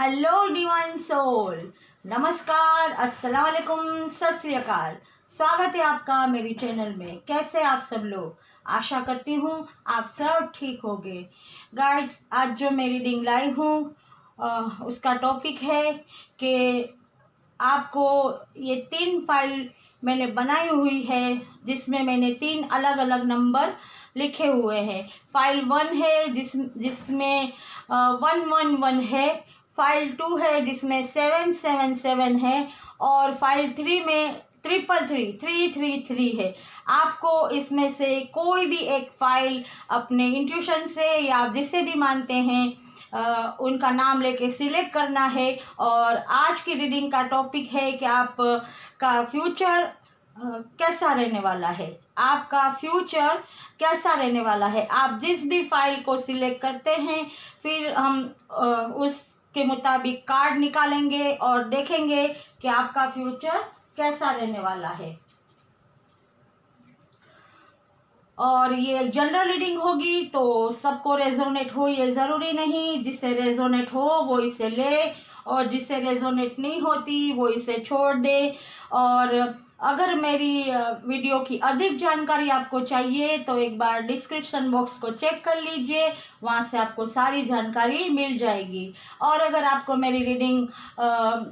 Hello divine soul, नमस्कार, अस्सलाम वालेकुम, सत श्री अकाल। स्वागत है आपका मेरी चैनल में। कैसे आप सब लोग? आशा करती हूँ आप सब ठीक होंगे। गाइड्स, आज जो मैं रीडिंग लाई हूँ उसका टॉपिक है कि आपको ये 3 फाइल मैंने बनाई हुई है जिसमें मैंने 3 अलग अलग नंबर लिखे हुए हैं। फाइल 1 है जिसमें 111 है, फाइल 2 है जिसमें 777 है और फाइल 3 में 333 है। आपको इसमें से कोई भी एक फाइल अपने इंट्यूशन से या आप जिसे भी मानते हैं उनका नाम लेके सिलेक्ट करना है। और आज की रीडिंग का टॉपिक है कि आप का फ्यूचर कैसा रहने वाला है। आपका फ्यूचर कैसा रहने वाला है। आप जिस भी फाइल को सिलेक्ट करते हैं फिर हम उसके मुताबिक कार्ड निकालेंगे और देखेंगे कि आपका फ्यूचर कैसा रहने वाला है। और ये जनरल रीडिंग होगी तो सबको रेजोनेट हो ये ज़रूरी नहीं। जिससे रेजोनेट हो वो इसे ले और जिससे रेजोनेट नहीं होती वो इसे छोड़ दे। और अगर मेरी वीडियो की अधिक जानकारी आपको चाहिए तो एक बार डिस्क्रिप्शन बॉक्स को चेक कर लीजिए, वहाँ से आपको सारी जानकारी मिल जाएगी। और अगर आपको मेरी रीडिंग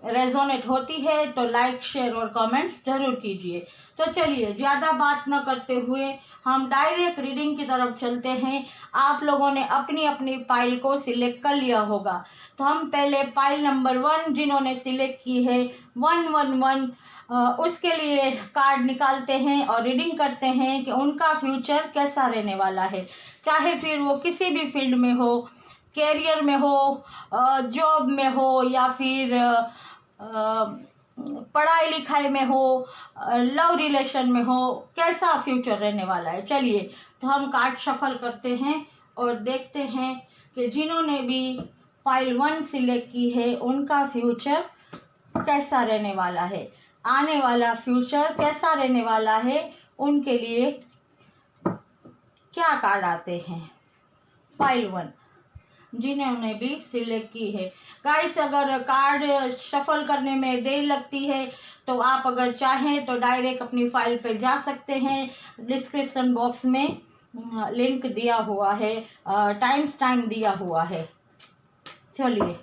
रेजोनेट होती है तो लाइक, शेयर और कमेंट्स ज़रूर कीजिए। तो चलिए ज़्यादा बात न करते हुए हम डायरेक्ट रीडिंग की तरफ चलते हैं। आप लोगों ने अपनी अपनी फाइल को सिलेक्ट कर लिया होगा तो हम पहले फाइल नंबर 1 जिन्होंने सिलेक्ट की है 111 उसके लिए कार्ड निकालते हैं और रीडिंग करते हैं कि उनका फ्यूचर कैसा रहने वाला है। चाहे फिर वो किसी भी फील्ड में हो, कैरियर में हो, जॉब में हो या फिर पढ़ाई लिखाई में हो, लव रिलेशन में हो, कैसा फ्यूचर रहने वाला है। चलिए तो हम कार्ड शफल करते हैं और देखते हैं कि जिन्होंने भी फाइल 1 सिलेक्ट की है उनका फ्यूचर कैसा रहने वाला है। आने वाला फ्यूचर कैसा रहने वाला है, उनके लिए क्या कार्ड आते हैं। फाइल 1 जिन्होंने भी सिलेक्ट की है। गाइस, अगर कार्ड शफल करने में देर लगती है तो आप अगर चाहें तो डायरेक्ट अपनी फाइल पे जा सकते हैं। डिस्क्रिप्शन बॉक्स में लिंक दिया हुआ है, टाइम दिया हुआ है। चलिए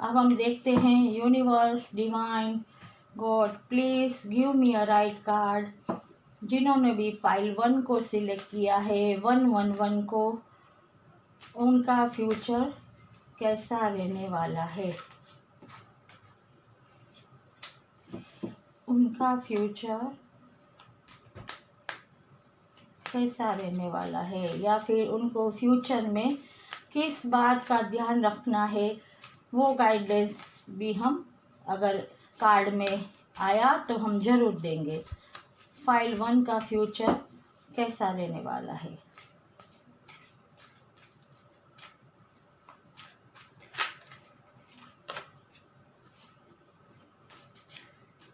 अब हम देखते हैं। Universe, divine, God, please give me a right card. जिन्होंने भी फाइल 1 को सिलेक्ट किया है 111 को, उनका फ्यूचर कैसा रहने वाला है। उनका फ्यूचर कैसा रहने वाला है या फिर उनको फ्यूचर में किस बात का ध्यान रखना है, वो गाइडेंस भी हम अगर कार्ड में आया तो हम ज़रूर देंगे। फाइल 1 का फ्यूचर कैसा रहने वाला है।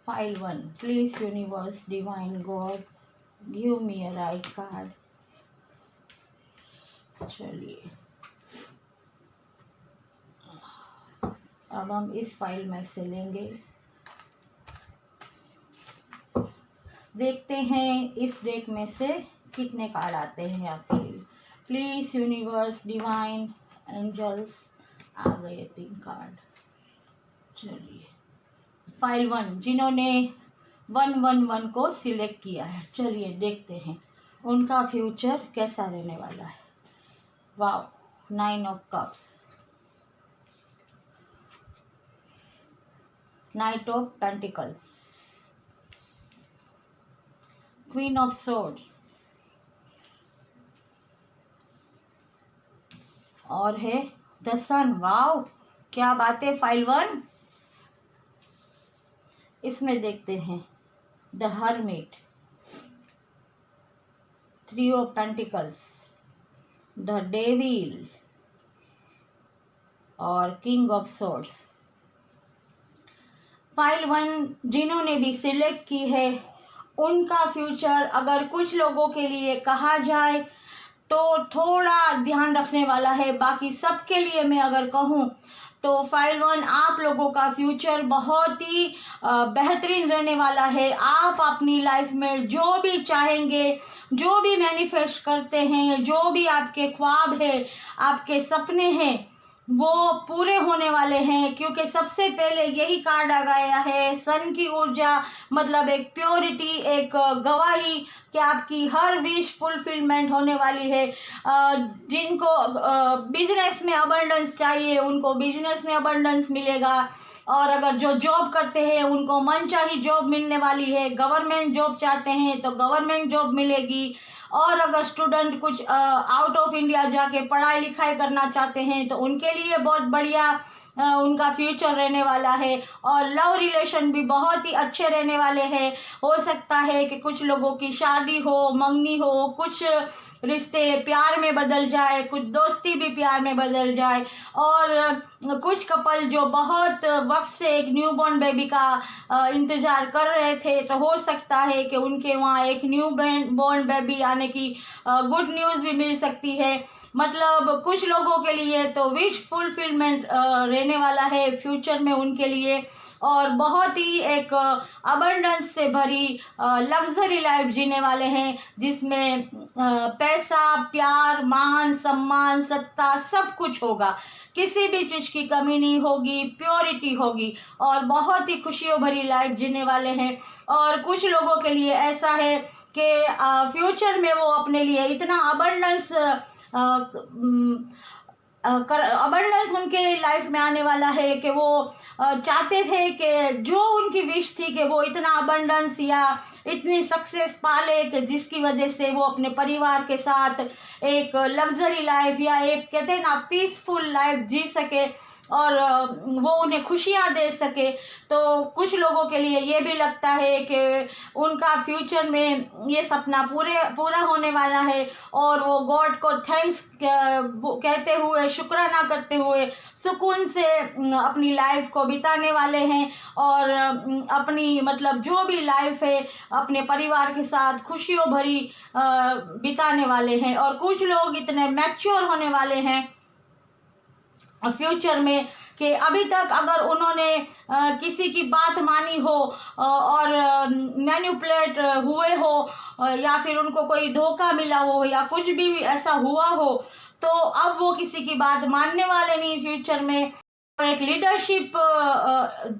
File 1, please universe, divine, God, give me a right card. चलिए अब हम इस फाइल में से लेंगे, देखते हैं इस डेक में से कितने कार्ड आते हैं आपके लिए। प्लीज यूनिवर्स, डिवाइन, एंजल्स, आ गए 3 कार्ड। चलिए फाइल 1 जिन्होंने 111 को सिलेक्ट किया है, चलिए देखते हैं उनका फ्यूचर कैसा रहने वाला है। Wow, 9 of cups, night of pentacles, queen of swords और है द सन। वाओ, क्या बात है। फाइल 1 इसमें देखते हैं the hermit, 3 of pentacles, the devil और किंग ऑफ सोर्ड्स। फाइल 1 जिन्होंने भी सिलेक्ट की है उनका फ्यूचर अगर कुछ लोगों के लिए कहा जाए तो थोड़ा ध्यान रखने वाला है। बाकी सबके लिए मैं अगर कहूँ तो फाइल 1 आप लोगों का फ्यूचर बहुत ही बेहतरीन रहने वाला है। आप अपनी लाइफ में जो भी चाहेंगे, जो भी मैनिफेस्ट करते हैं, जो भी आपके ख्वाब है, आपके सपने हैं, वो पूरे होने वाले हैं। क्योंकि सबसे पहले यही कार्ड आ गया है, सन की ऊर्जा, मतलब एक प्योरिटी, एक गवाही कि आपकी हर विश फुलफिलमेंट होने वाली है। जिनको बिजनेस में अबंडेंस चाहिए उनको बिजनेस में अबंडेंस मिलेगा, और अगर जो जॉब करते हैं उनको मनचाही जॉब मिलने वाली है। गवर्नमेंट जॉब चाहते हैं तो गवर्नमेंट जॉब मिलेगी, और अगर स्टूडेंट कुछ आउट ऑफ इंडिया जाके पढ़ाई लिखाई करना चाहते हैं तो उनके लिए बहुत बढ़िया उनका फ्यूचर रहने वाला है। और लव रिलेशन भी बहुत ही अच्छे रहने वाले हैं। हो सकता है कि कुछ लोगों की शादी हो, मंगनी हो, कुछ रिश्ते प्यार में बदल जाए, कुछ दोस्ती भी प्यार में बदल जाए, और कुछ कपल जो बहुत वक्त से एक न्यूबॉर्न बेबी का इंतज़ार कर रहे थे तो हो सकता है कि उनके वहाँ एक न्यू बॉर्न बेबी आने की गुड न्यूज़ भी मिल सकती है। मतलब कुछ लोगों के लिए तो विश फुलफिलमेंट रहने वाला है फ्यूचर में उनके लिए, और बहुत ही एक अबंडेंस से भरी लग्जरी लाइफ जीने वाले हैं, जिसमें पैसा, प्यार, मान सम्मान, सत्ता सब कुछ होगा। किसी भी चीज़ की कमी नहीं होगी, प्योरिटी होगी, और बहुत ही खुशियों भरी लाइफ जीने वाले हैं। और कुछ लोगों के लिए ऐसा है कि फ्यूचर में वो अपने लिए इतना अबंडेंस अबंडेंस उनके लाइफ में आने वाला है कि वो चाहते थे कि जो उनकी विश थी कि वो इतना अबंडेंस या इतनी सक्सेस पाले कि जिसकी वजह से वो अपने परिवार के साथ एक लग्जरी लाइफ या एक कहते हैं ना पीसफुल लाइफ जी सके, और वो उन्हें खुशियाँ दे सके। तो कुछ लोगों के लिए ये भी लगता है कि उनका फ्यूचर में ये सपना पूरा होने वाला है, और वो गॉड को थैंक्स कहते हुए, शुक्राना करते हुए सुकून से अपनी लाइफ को बिताने वाले हैं, और अपनी मतलब जो भी लाइफ है अपने परिवार के साथ खुशियों भरी बिताने वाले हैं। और कुछ लोग इतने मैच्योर होने वाले हैं फ्यूचर में कि अभी तक अगर उन्होंने किसी की बात मानी हो और मैनिपुलेट हुए हो, या फिर उनको कोई धोखा मिला हो या कुछ भी ऐसा हुआ हो, तो अब वो किसी की बात मानने वाले नहीं। फ्यूचर में एक लीडरशिप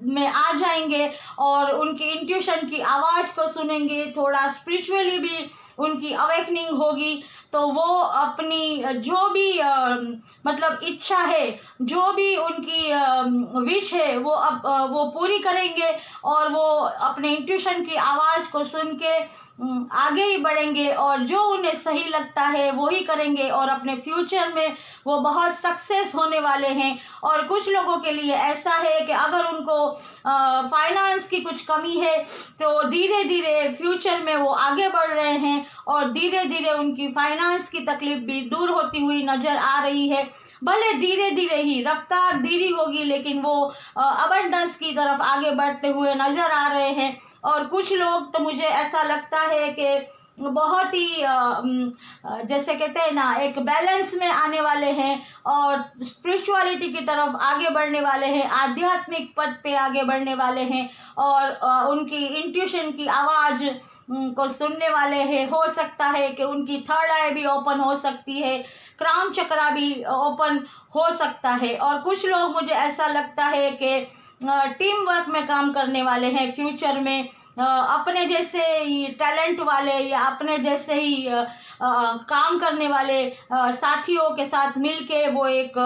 में आ जाएंगे और उनकी इंट्यूशन की आवाज़ को सुनेंगे, थोड़ा स्पिरिचुअली भी उनकी अवेकनिंग होगी। तो वो अपनी जो भी मतलब इच्छा है, जो भी उनकी विश है, वो पूरी करेंगे, और वो अपने इंट्यूशन की आवाज़ को सुन के आगे ही बढ़ेंगे, और जो उन्हें सही लगता है वो ही करेंगे, और अपने फ्यूचर में वो बहुत सक्सेस होने वाले हैं। और कुछ लोगों के लिए ऐसा है कि अगर उनको फाइनेंस की कुछ कमी है तो धीरे धीरे फ्यूचर में वो आगे बढ़ रहे हैं, और धीरे धीरे उनकी फाइनेंस की तकलीफ भी दूर होती हुई नज़र आ रही है। भले धीरे धीरे ही, रफ्तार धीरे होगी, लेकिन वो अबंडेंस की तरफ आगे बढ़ते हुए नज़र आ रहे हैं। और कुछ लोग तो मुझे ऐसा लगता है कि बहुत ही जैसे कहते हैं ना, एक बैलेंस में आने वाले हैं, और स्पिरिचुअलिटी की तरफ आगे बढ़ने वाले हैं, आध्यात्मिक पद पे आगे बढ़ने वाले हैं, और उनकी इंट्यूशन की आवाज़ को सुनने वाले हैं। हो सकता है कि उनकी थर्ड आई भी ओपन हो सकती है, क्राउन चक्रा भी ओपन हो सकता है। और कुछ लोग, मुझे ऐसा लगता है कि टीम वर्क में काम करने वाले हैं फ्यूचर में, अपने जैसे ही टैलेंट वाले या अपने जैसे ही काम करने वाले साथियों के साथ मिलके वो एक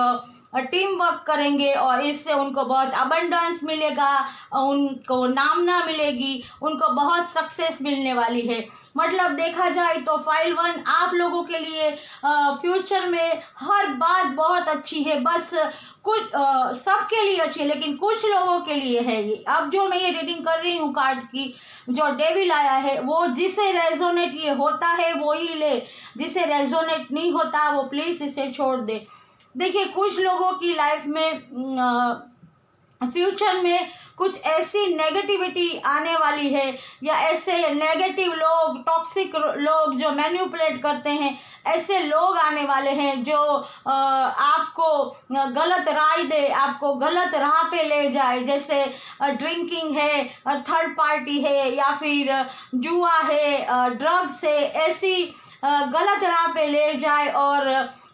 टीम वर्क करेंगे, और इससे उनको बहुत अबंडेंस मिलेगा, उनको नामना मिलेगी, उनको बहुत सक्सेस मिलने वाली है। मतलब देखा जाए तो फाइल 1 आप लोगों के लिए फ्यूचर में हर बात बहुत अच्छी है, बस कुछ सबके लिए अच्छी है, लेकिन कुछ लोगों के लिए है ये। अब जो मैं ये रीडिंग कर रही हूँ कार्ड की, जो डेविल आया है, वो जिसे रेजोनेट ये होता है वो ही ले, जिसे रेजोनेट नहीं होता वो प्लीज़ इसे छोड़ दे। देखिए, कुछ लोगों की लाइफ में फ्यूचर में कुछ ऐसी नेगेटिविटी आने वाली है, या ऐसे नेगेटिव लोग, टॉक्सिक लोग जो मैनिपुलेट करते हैं, ऐसे लोग आने वाले हैं जो आपको गलत राय दे, आपको गलत राह पे ले जाए। जैसे ड्रिंकिंग है, थर्ड पार्टी है, या फिर जुआ है, ड्रग्स है, ऐसी गलत राह पे ले जाए। और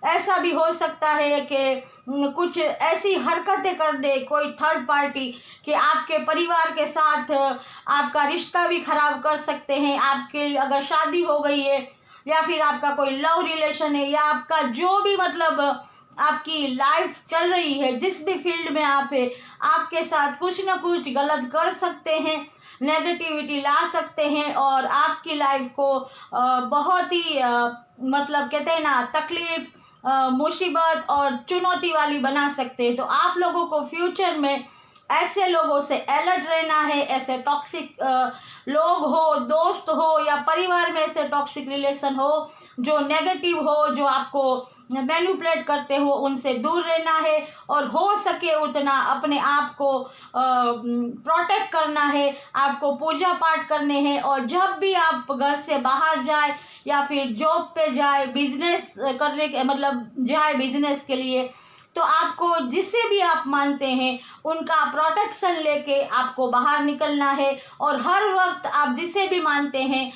ऐसा भी हो सकता है कि कुछ ऐसी हरकतें कर दे कोई थर्ड पार्टी कि आपके परिवार के साथ आपका रिश्ता भी खराब कर सकते हैं। आपके अगर शादी हो गई है, या फिर आपका कोई लव रिलेशन है, या आपका जो भी मतलब आपकी लाइफ चल रही है, जिस भी फील्ड में आप है, आपके साथ कुछ ना कुछ गलत कर सकते हैं, नेगेटिविटी ला सकते हैं, और आपकी लाइफ को बहुत ही मतलब कहते हैं ना, तकलीफ, मुसीबत और चुनौती वाली बना सकते हैं। तो आप लोगों को फ्यूचर में ऐसे लोगों से अलर्ट रहना है। ऐसे टॉक्सिक लोग हो, दोस्त हो, या परिवार में ऐसे टॉक्सिक रिलेशन हो जो नेगेटिव हो, जो आपको मैनिपुलेट करते हो, उनसे दूर रहना है। और हो सके उतना अपने आप को प्रोटेक्ट करना है, आपको पूजा पाठ करने हैं। और जब भी आप घर से बाहर जाए, या फिर जॉब पे जाए, बिजनेस करने के मतलब जाए बिजनेस के लिए, तो आपको जिसे भी आप मानते हैं उनका प्रोटेक्शन लेके आपको बाहर निकलना है। और हर वक्त आप जिसे भी मानते हैं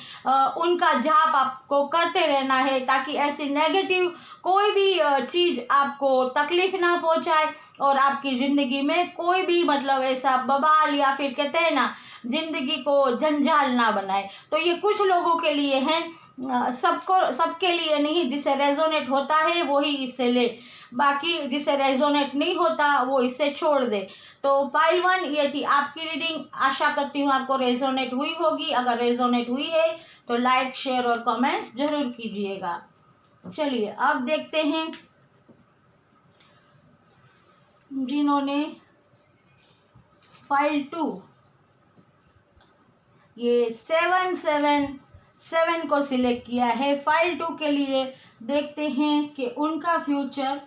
उनका जाप आपको करते रहना है, ताकि ऐसी नेगेटिव कोई भी चीज़ आपको तकलीफ ना पहुंचाए, और आपकी ज़िंदगी में कोई भी मतलब ऐसा बवाल, या फिर कहते हैं ना, ज़िंदगी को जंजाल ना बनाए। तो ये कुछ लोगों के लिए हैं, सबके लिए नहीं। जिसे रेजोनेट होता है वही इससे ले, बाकी जिसे रेजोनेट नहीं होता वो इससे छोड़ दे। तो पाइल 1 ये थी आपकी रीडिंग। आशा करती हूँ आपको रेजोनेट हुई होगी। अगर रेजोनेट हुई है तो लाइक, शेयर और कमेंट्स जरूर कीजिएगा। चलिए अब देखते हैं जिन्होंने फाइल 2 ये 777 को सिलेक्ट किया है। फाइल 2 के लिए देखते हैं कि उनका फ्यूचर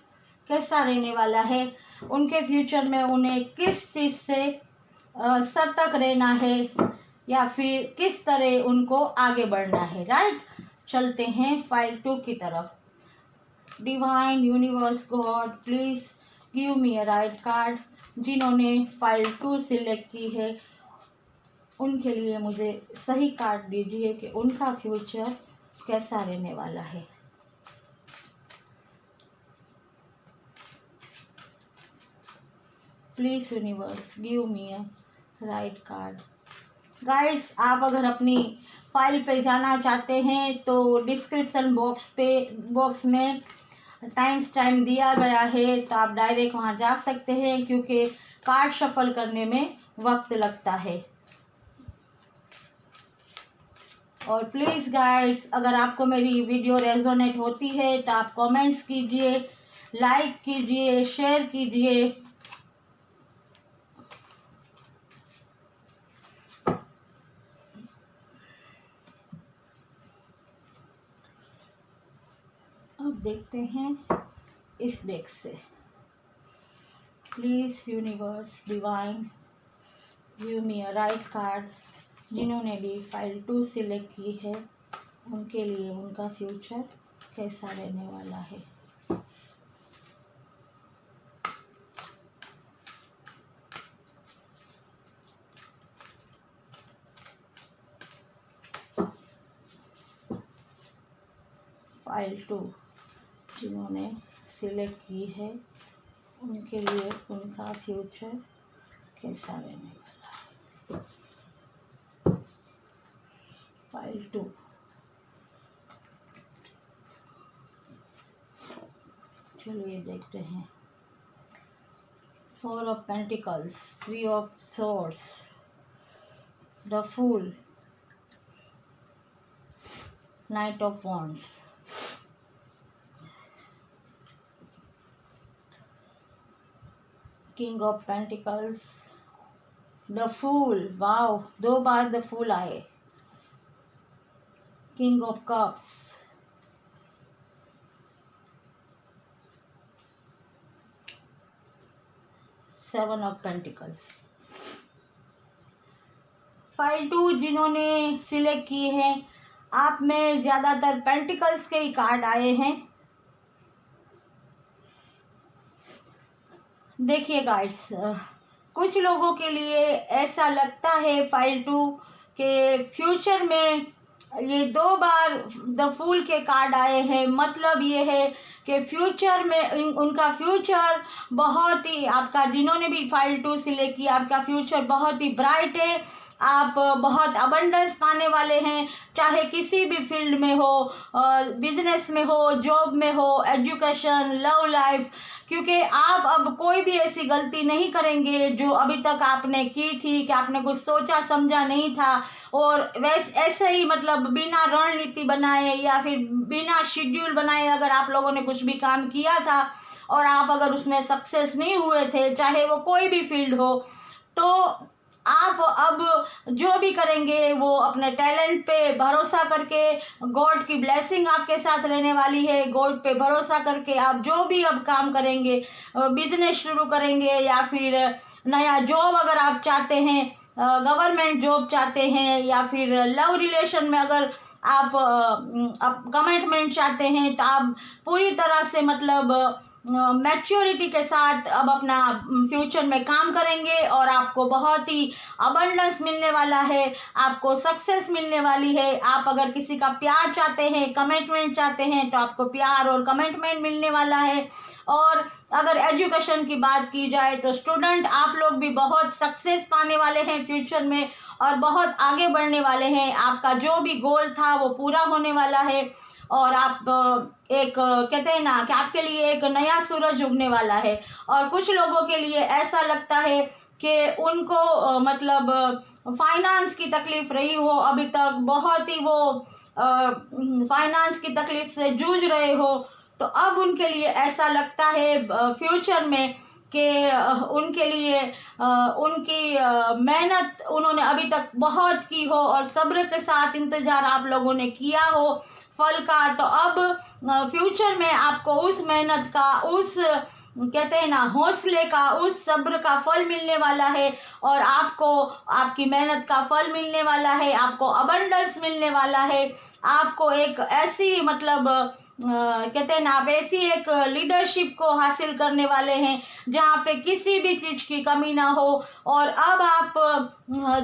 कैसा रहने वाला है। उनके फ्यूचर में उन्हें किस चीज़ से सतर्क रहना है, या फिर किस तरह उनको आगे बढ़ना है। राइट, चलते हैं फाइल 2 की तरफ। Divine universe God please give me a right card. जिन्होंने फाइल 2 सिलेक्ट की है उनके लिए मुझे सही कार्ड दीजिए कि उनका फ्यूचर कैसा रहने वाला है। Please universe give me a right card. Guys, आप अगर अपनी फाइल पे जाना चाहते हैं तो डिस्क्रिप्शन बॉक्स में टाइम दिया गया है, तो आप डायरेक्ट वहाँ जा सकते हैं, क्योंकि कार्ड शफल करने में वक्त लगता है। और प्लीज़ गाइस, अगर आपको मेरी वीडियो रेजोनेट होती है तो आप कमेंट्स कीजिए, लाइक कीजिए, शेयर कीजिए। अब देखते हैं इस डेक से। Please universe divine give me a right card. जिन्होंने भी फाइल 2 सिलेक्ट की है उनके लिए उनका फ्यूचर कैसा रहने वाला है। फाइल 2 जिन्होंने सिलेक्ट की है उनके लिए उनका फ्यूचर कैसा रहने वाला है। फाइल 2 चलिए देखते हैं। 4 of pentacles, 3 of swords, the fool, night of wands, king of pentacles, the fool. Wow, 2 bar the fool आए। King of cups, seven of pentacles. File 2 जिन्होंने सिलेक्ट किए हैं, आप में ज़्यादातर पेंटिकल्स के ही कार्ड आए हैं। देखिए गाइड्स, कुछ लोगों के लिए ऐसा लगता है फाइल 2 के फ्यूचर में ये 2 बार द फूल के कार्ड आए हैं। मतलब ये है कि फ्यूचर में उनका फ्यूचर बहुत ही, आपका जिन्होंने भी फाइल 2 सिलेक्ट किया, आपका फ्यूचर बहुत ही ब्राइट है। आप बहुत अबंडेंस पाने वाले हैं, चाहे किसी भी फील्ड में हो, बिजनेस में हो, जॉब में हो, एजुकेशन, लव लाइफ, क्योंकि आप अब कोई भी ऐसी गलती नहीं करेंगे जो अभी तक आपने की थी कि आपने कुछ सोचा समझा नहीं था और ऐसे ही मतलब बिना रणनीति बनाए या फिर बिना शेड्यूल बनाए अगर आप लोगों ने कुछ भी काम किया था और आप अगर उसमें सक्सेस नहीं हुए थे, चाहे वो कोई भी फील्ड हो, तो आप अब जो भी करेंगे वो अपने टैलेंट पे भरोसा करके, गॉड की ब्लेसिंग आपके साथ रहने वाली है। गॉड पे भरोसा करके आप जो भी अब काम करेंगे, बिजनेस शुरू करेंगे या फिर नया जॉब अगर आप चाहते हैं, गवर्नमेंट जॉब चाहते हैं, या फिर लव रिलेशन में अगर आप कमिटमेंट चाहते हैं, तो आप पूरी तरह से मतलब मैच्योरिटी के साथ अब अपना फ्यूचर में काम करेंगे और आपको बहुत ही अबंडेंस मिलने वाला है, आपको सक्सेस मिलने वाली है। आप अगर किसी का प्यार चाहते हैं, कमिटमेंट चाहते हैं, तो आपको प्यार और कमिटमेंट मिलने वाला है। और अगर एजुकेशन की बात की जाए तो स्टूडेंट आप लोग भी बहुत सक्सेस पाने वाले हैं फ्यूचर में और बहुत आगे बढ़ने वाले हैं। आपका जो भी गोल था वो पूरा होने वाला है और आप एक कहते हैं ना कि आपके लिए एक नया सूरज उगने वाला है। और कुछ लोगों के लिए ऐसा लगता है कि उनको मतलब फाइनेंस की तकलीफ रही हो अभी तक, बहुत ही वो फाइनेंस की तकलीफ से जूझ रहे हो, तो अब उनके लिए ऐसा लगता है फ्यूचर में कि उनके लिए उनकी मेहनत उन्होंने अभी तक बहुत की हो और सब्र के साथ इंतज़ार आप लोगों ने किया हो फल का, तो अब फ्यूचर में आपको उस मेहनत का, उस कहते हैं ना हौसले का, उस सब्र का फल मिलने वाला है और आपको आपकी मेहनत का फल मिलने वाला है। आपको अबंडेंस मिलने वाला है। आपको एक ऐसी मतलब कहते हैं ना, आप ऐसी एक लीडरशिप को हासिल करने वाले हैं जहाँ पे किसी भी चीज़ की कमी ना हो। और अब आप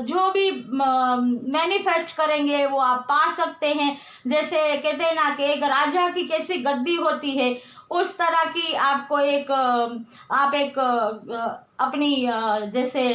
जो भी मैनिफेस्ट करेंगे वो आप पा सकते हैं। जैसे कहते हैं ना कि एक राजा की कैसी गद्दी होती है, उस तरह की आपको एक आप एक अपनी जैसे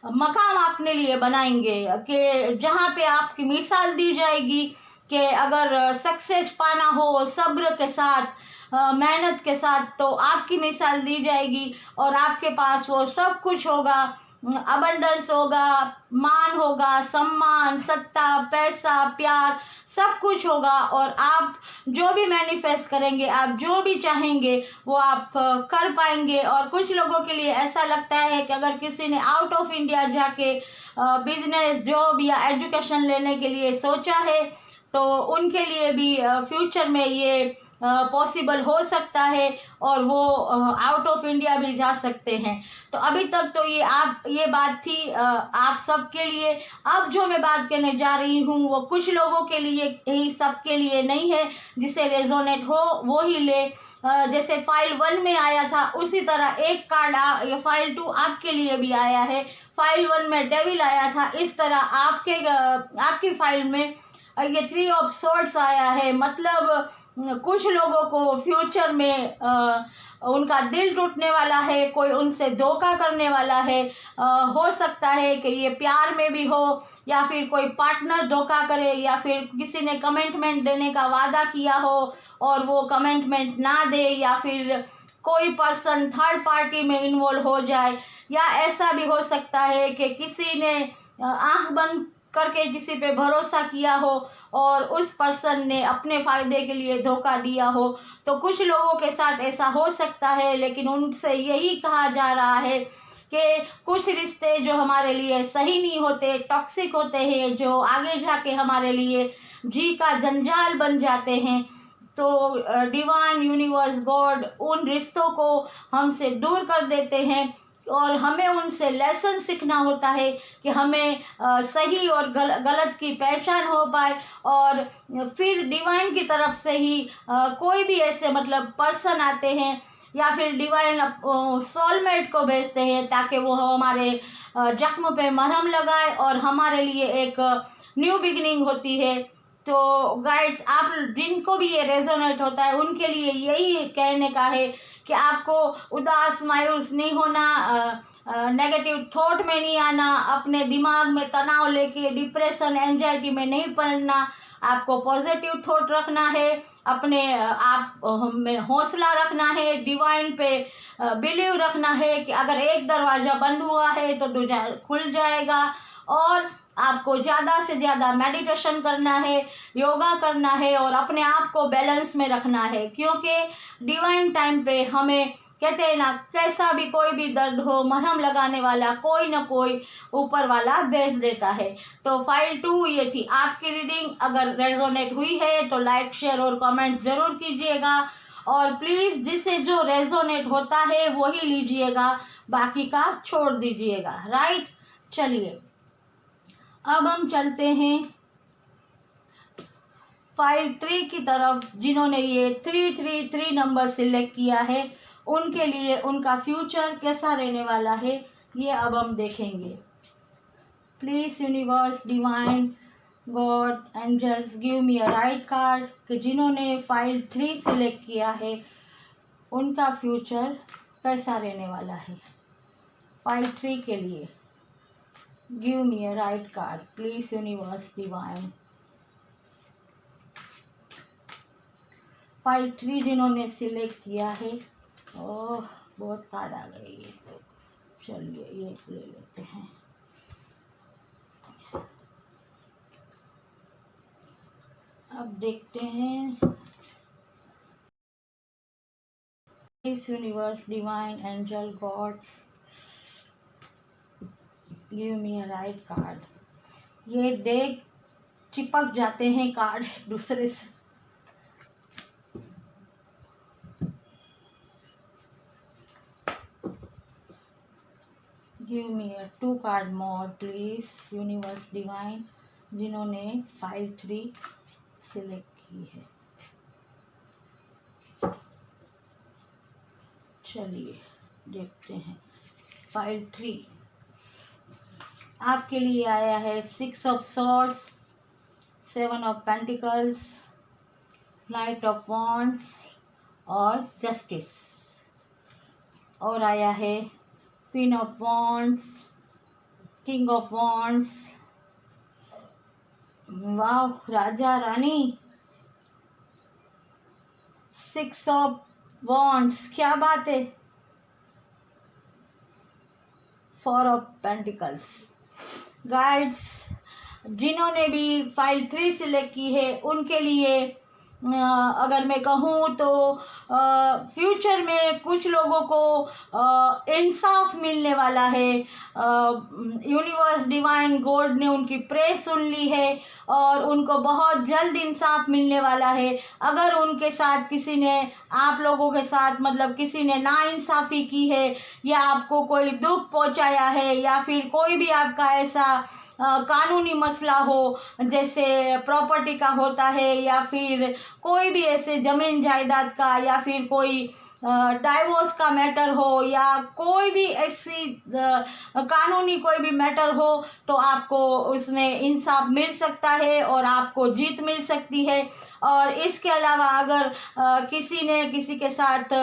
मकाम अपने लिए बनाएंगे कि जहाँ पे आपकी मिसाल दी जाएगी कि अगर सक्सेस पाना हो सब्र के साथ, मेहनत के साथ, तो आपकी मिसाल दी जाएगी और आपके पास वो सब कुछ होगा। अबंडेंस होगा, मान होगा, सम्मान, सत्ता, पैसा, प्यार, सब कुछ होगा और आप जो भी मैनिफेस्ट करेंगे, आप जो भी चाहेंगे वो आप कर पाएंगे। और कुछ लोगों के लिए ऐसा लगता है कि अगर किसी ने आउट ऑफ इंडिया जाके बिजनेस, जॉब या एजुकेशन लेने के लिए सोचा है तो उनके लिए भी फ्यूचर में ये पॉसिबल हो सकता है और वो आउट ऑफ इंडिया भी जा सकते हैं। तो अभी तक तो ये बात थी आप सबके लिए। अब जो मैं बात करने जा रही हूँ वो कुछ लोगों के लिए ही, सबके लिए नहीं है। जिसे रेजोनेट हो वो ही ले। जैसे फाइल 1 में आया था उसी तरह एक कार्ड ये फाइल 2 आपके लिए भी आया है। फाइल 1 में डेविल आया था, इस तरह आपकी फाइल में ये 3 ऑफ सोर्ड्स आया है। मतलब कुछ लोगों को फ्यूचर में उनका दिल टूटने वाला है, कोई उनसे धोखा करने वाला है। हो सकता है कि ये प्यार में भी हो या फिर कोई पार्टनर धोखा करे या फिर किसी ने कमिटमेंट देने का वादा किया हो और वो कमिटमेंट ना दे, या फिर कोई पर्सन थर्ड पार्टी में इन्वॉल्व हो जाए, या ऐसा भी हो सकता है कि किसी ने आंख बंद करके किसी पे भरोसा किया हो और उस पर्सन ने अपने फ़ायदे के लिए धोखा दिया हो। तो कुछ लोगों के साथ ऐसा हो सकता है, लेकिन उनसे यही कहा जा रहा है कि कुछ रिश्ते जो हमारे लिए सही नहीं होते, टॉक्सिक होते हैं, जो आगे जाके हमारे लिए जी का जंजाल बन जाते हैं, तो डिवाइन यूनिवर्स गॉड उन रिश्तों को हमसे दूर कर देते हैं और हमें उनसे लेसन सीखना होता है कि हमें सही और गलत की पहचान हो पाए, और फिर डिवाइन की तरफ से ही कोई भी ऐसे मतलब पर्सन आते हैं या फिर डिवाइन सोलमेट को भेजते हैं ताकि वो हमारे जख्म पे मरहम लगाए और हमारे लिए एक न्यू बिगिनिंग होती है। तो गाइड्स, आप जिनको भी ये रेजोनेट होता है उनके लिए यही कहने का है कि आपको उदास मायूस नहीं होना, नेगेटिव थॉट में नहीं आना, अपने दिमाग में तनाव लेके डिप्रेशन एंजाइटी में नहीं पड़ना, आपको पॉजिटिव थॉट रखना है, अपने आप में हौसला रखना है, डिवाइन पे बिलीव रखना है कि अगर एक दरवाज़ा बंद हुआ है तो दूसरा खुल जाएगा। और आपको ज़्यादा से ज़्यादा मेडिटेशन करना है, योगा करना है और अपने आप को बैलेंस में रखना है, क्योंकि डिवाइन टाइम पे हमें कहते हैं ना, कैसा भी कोई भी दर्द हो, मरहम लगाने वाला कोई ना कोई ऊपर वाला भेज देता है। तो फाइल 2 ये थी आपकी रीडिंग। अगर रेजोनेट हुई है तो लाइक शेयर और कमेंट्स ज़रूर कीजिएगा, और प्लीज़ जिसे जो रेजोनेट होता है वही लीजिएगा, बाकी का छोड़ दीजिएगा। राइट, चलिए अब हम चलते हैं फाइल 3 की तरफ। जिन्होंने ये 333 नंबर सिलेक्ट किया है उनके लिए उनका फ्यूचर कैसा रहने वाला है ये अब हम देखेंगे। Please universe, divine, god, angels, give me a right card कि जिन्होंने फाइल 3 सिलेक्ट किया है उनका फ्यूचर कैसा रहने वाला है। फाइल 3 के लिए give me a right card please universe, divine. File 3 जिन्होंने सिलेक्ट किया है, ओह बहुत कार्ड आ गए ये, तो चलिए ये ले लेते हैं। अब देखते हैं इस universe, divine, angel, gods, give me a right card. ये डेक चिपक जाते हैं कार्ड एक दूसरे से। Give me a 2 card more please universe, divine, जिन्होंने फाइल 3 सिलेक्ट की है। चलिए देखते हैं। फाइल 3 आपके लिए आया है 6 of swords, 7 of pentacles, night of wands और जस्टिस, और आया है queen of wands, king of wands, wow, Raja Rani, 6 of wands, क्या बात है, 4 ऑफ पेंटिकल्स। गाइड्स, जिन्होंने भी फाइल 3 सिलेक्ट की है उनके लिए अगर मैं कहूँ तो फ्यूचर में कुछ लोगों को इंसाफ मिलने वाला है। यूनिवर्स, डिवाइन, गॉड ने उनकी प्रे सुन ली है और उनको बहुत जल्द इंसाफ मिलने वाला है। अगर उनके साथ किसी ने, आप लोगों के साथ मतलब किसी ने नाइंसाफ़ी की है या आपको कोई दुख पहुंचाया है या फिर कोई भी आपका ऐसा कानूनी मसला हो, जैसे प्रॉपर्टी का होता है या फिर कोई भी ऐसे ज़मीन जायदाद का या फिर कोई डाइवोर्स का मैटर हो या कोई भी ऐसी कानूनी कोई भी मैटर हो, तो आपको उसमें इंसाफ मिल सकता है और आपको जीत मिल सकती है। और इसके अलावा अगर किसी ने किसी के साथ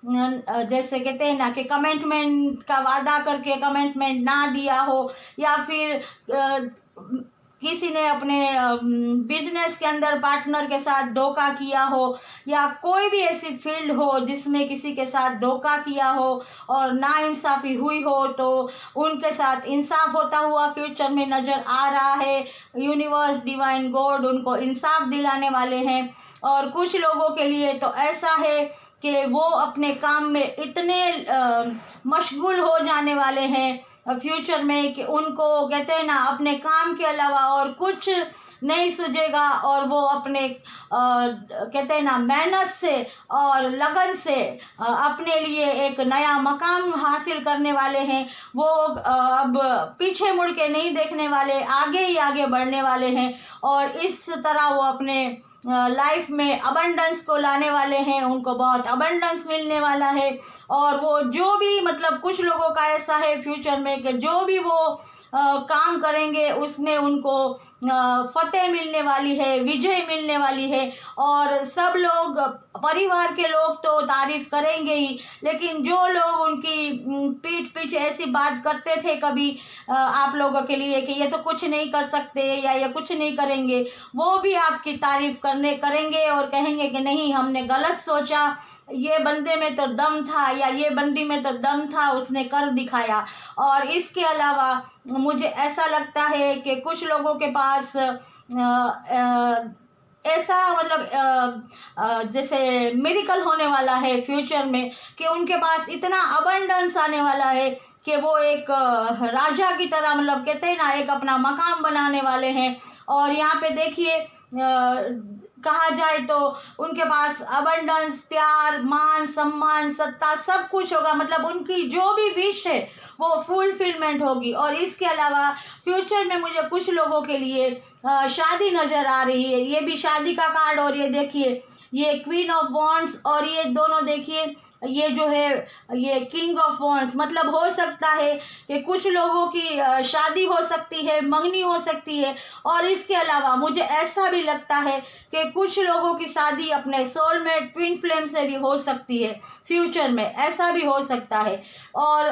जैसे कहते हैं ना कि कमिटमेंट का वादा करके कमिटमेंट ना दिया हो या फिर किसी ने अपने बिजनेस के अंदर पार्टनर के साथ धोखा किया हो या कोई भी ऐसी फील्ड हो जिसमें किसी के साथ धोखा किया हो और नाइंसाफ़ी हुई हो, तो उनके साथ इंसाफ होता हुआ फ्यूचर में नज़र आ रहा है। यूनिवर्स, डिवाइन, गॉड उनको इंसाफ दिलाने वाले हैं। और कुछ लोगों के लिए तो ऐसा है कि वो अपने काम में इतने मशगूल हो जाने वाले हैं फ्यूचर में कि उनको कहते हैं ना अपने काम के अलावा और कुछ नहीं सूझेगा, और वो अपने कहते हैं ना मेहनत से और लगन से अपने लिए एक नया मकाम हासिल करने वाले हैं। वो अब पीछे मुड़ के नहीं देखने वाले, आगे ही आगे बढ़ने वाले हैं, और इस तरह वो अपने लाइफ में अबंडेंस को लाने वाले हैं। उनको बहुत अबंडेंस मिलने वाला है, और वो जो भी मतलब कुछ लोगों का ऐसा है फ्यूचर में कि जो भी वो काम करेंगे उसमें उनको फतेह मिलने वाली है, विजय मिलने वाली है, और सब लोग परिवार के लोग तो तारीफ करेंगे ही, लेकिन जो लोग उनकी पीठ पीछे ऐसी बात करते थे कभी आप लोगों के लिए कि ये तो कुछ नहीं कर सकते या ये कुछ नहीं करेंगे, वो भी आपकी तारीफ करेंगे और कहेंगे कि नहीं, हमने गलत सोचा, ये बंदे में तो दम था या ये बंदी में तो दम था, उसने कर दिखाया। और इसके अलावा मुझे ऐसा लगता है कि कुछ लोगों के पास ऐसा मतलब जैसे मिरेकल होने वाला है फ्यूचर में कि उनके पास इतना अबंडेंस आने वाला है कि वो एक राजा की तरह मतलब कहते हैं ना एक अपना मकाम बनाने वाले हैं। और यहाँ पे देखिए कहा जाए तो उनके पास अबंडेंस, प्यार, मान सम्मान, सत्ता सब कुछ होगा, मतलब उनकी जो भी विश है वो फुलफिलमेंट होगी। और इसके अलावा फ्यूचर में मुझे कुछ लोगों के लिए शादी नज़र आ रही है, ये भी शादी का कार्ड, और ये देखिए ये क्वीन ऑफ वॉन्ड्स, और ये दोनों देखिए ये जो है ये किंग ऑफ वॉन्ड्स, मतलब हो सकता है कि कुछ लोगों की शादी हो सकती है, मंगनी हो सकती है। और इसके अलावा मुझे ऐसा भी लगता है कि कुछ लोगों की शादी अपने सोलमेट ट्विन फ्लेम से भी हो सकती है फ्यूचर में, ऐसा भी हो सकता है। और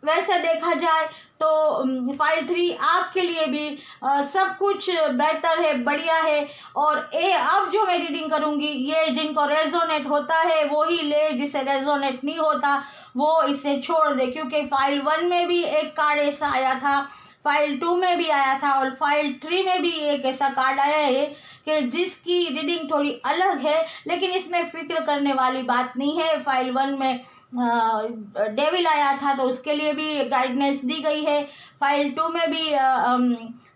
वैसे देखा जाए तो फाइल 3 आपके लिए भी सब कुछ बेहतर है, बढ़िया है। और अब जो मैं रीडिंग करूँगी ये जिनको रेजोनेट होता है वो ही ले, जिसे रेजोनेट नहीं होता वो इसे छोड़ दे, क्योंकि फाइल 1 में भी एक कार्ड ऐसा आया था, फाइल 2 में भी आया था, और फाइल 3 में भी एक ऐसा कार्ड आया है कि जिसकी रीडिंग थोड़ी अलग है, लेकिन इसमें फिक्र करने वाली बात नहीं है। फाइल 1 में डेविल आया था तो उसके लिए भी गाइडेंस दी गई है। फाइल 2 में भी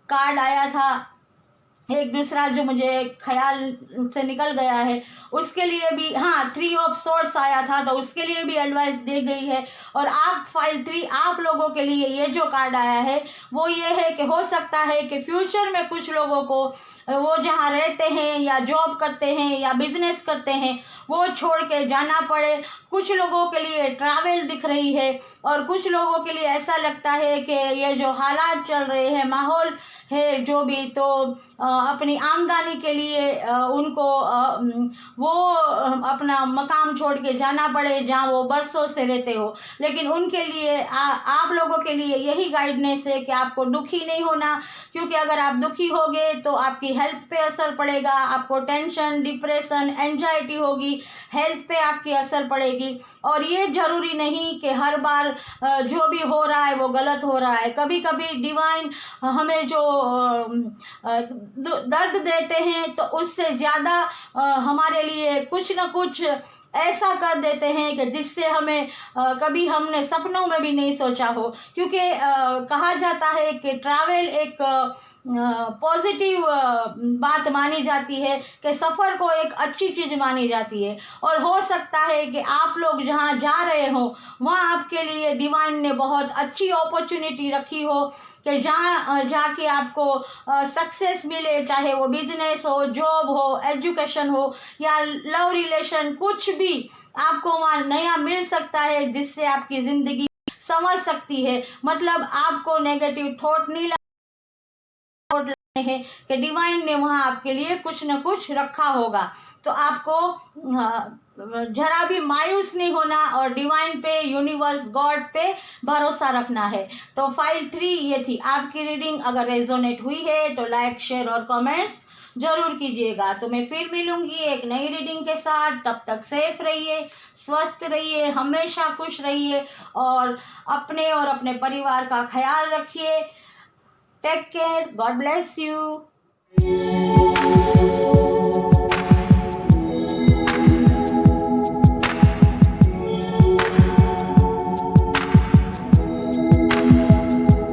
कार्ड आया था एक दूसरा जो मुझे ख्याल से निकल गया है, उसके लिए भी, हाँ 3 ऑफ सोर्ड्स आया था तो उसके लिए भी एडवाइस दी गई है। और आप फाइल 3 आप लोगों के लिए ये जो कार्ड आया है वो ये है कि हो सकता है कि फ्यूचर में कुछ लोगों को वो जहाँ रहते हैं या जॉब करते हैं या बिजनेस करते हैं वो छोड़ के जाना पड़े। कुछ लोगों के लिए ट्रैवल दिख रही है, और कुछ लोगों के लिए ऐसा लगता है कि ये जो हालात चल रहे हैं, माहौल है जो भी, तो अपनी आमदनी के लिए उनको वो अपना मकाम छोड़ के जाना पड़े जहाँ वो बरसों से रहते हो। लेकिन उनके लिए आप लोगों के लिए यही गाइडेंस है कि आपको दुखी नहीं होना, क्योंकि अगर आप दुखी होगे तो आपकी हेल्थ पे असर पड़ेगा, आपको टेंशन, डिप्रेशन, एंजाइटी होगी, हेल्थ पे आपकी असर पड़ेगी। और ये ज़रूरी नहीं कि हर बार जो भी हो रहा है वो गलत हो रहा है। कभी कभी डिवाइन हमें जो दर्द देते हैं तो उससे ज़्यादा हमारे लिए कुछ न कुछ ऐसा कर देते हैं कि जिससे हमें कभी हमने सपनों में भी नहीं सोचा हो। क्योंकि कहा जाता है कि ट्रैवल एक पॉजिटिव बात मानी जाती है, कि सफ़र को एक अच्छी चीज़ मानी जाती है। और हो सकता है कि आप लोग जहाँ जा रहे हो वहाँ आपके लिए डिवाइन ने बहुत अच्छी अपॉर्चुनिटी रखी हो कि जहाँ जाके आपको सक्सेस मिले, चाहे वो बिजनेस हो, जॉब हो, एजुकेशन हो या लव रिलेशन, कुछ भी आपको वहाँ नया मिल सकता है जिससे आपकी ज़िंदगी संवर सकती है। मतलब आपको नेगेटिव थॉट नहीं है कि डिवाइन ने वहाँ आपके लिए कुछ न कुछ रखा होगा। तो आपको जरा भी मायूस नहीं होना और डिवाइन पे, यूनिवर्स, गॉड पे भरोसा रखना है। तो फाइल 3 ये थी आपकी रीडिंग। अगर रेजोनेट हुई है तो लाइक, शेयर और कमेंट्स जरूर कीजिएगा। तो मैं फिर मिलूंगी एक नई रीडिंग के साथ। तब तक सेफ रहिए, स्वस्थ रहिए, हमेशा खुश रहिए और अपने परिवार का ख्याल रखिए। Take care, god bless you.